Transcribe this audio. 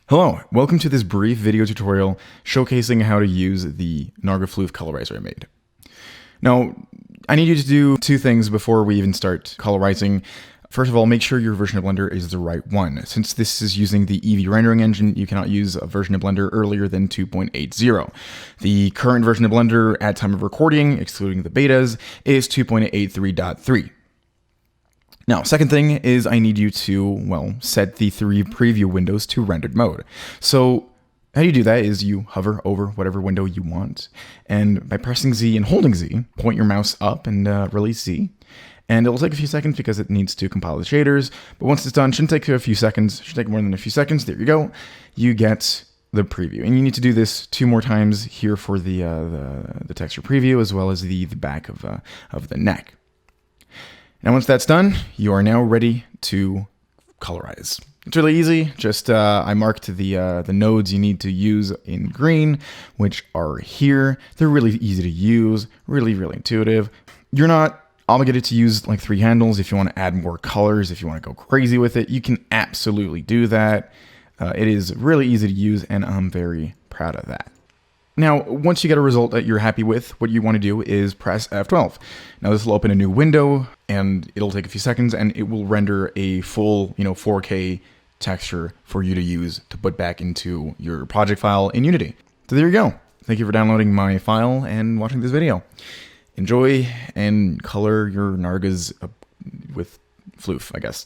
Hello, welcome to this brief video tutorial showcasing how to use the Narga Floof colorizer I made. Now, I need you to do two things before we even start colorizing. First of all, make sure your version of Blender is the right one. Since this is using the Eevee rendering engine, you cannot use a version of Blender earlier than 2.80. The current version of Blender at time of recording, excluding the betas, is 2.83.3. Now, second thing is I need you to, well, set the three preview windows to rendered mode. So how you do that is you hover over whatever window you want, and by pressing Z and holding Z, point your mouse up and release Z. And it'll take a few seconds because it needs to compile the shaders, but once it's done, shouldn't take a few seconds, should take more than a few seconds. There you go. You get the preview, and you need to do this 2 more times here for the texture preview as well as the back of the neck. Now, once that's done, you are now ready to colorize. It's really easy. Just I marked the nodes you need to use in green, which are here. They're really easy to use, really intuitive. You're not obligated to use like 3 handles. If you want to add more colors, if you want to go crazy with it, you can absolutely do that. It is really easy to use, and I'm very proud of that. Now, once you get a result that you're happy with, what you want to do is press F12. Now, this will open a new window, and it'll take a few seconds, and it will render a full, 4K texture for you to use to put back into your project file in Unity. So there you go. Thank you for downloading my file and watching this video. Enjoy and color your Nargas with Floof, I guess.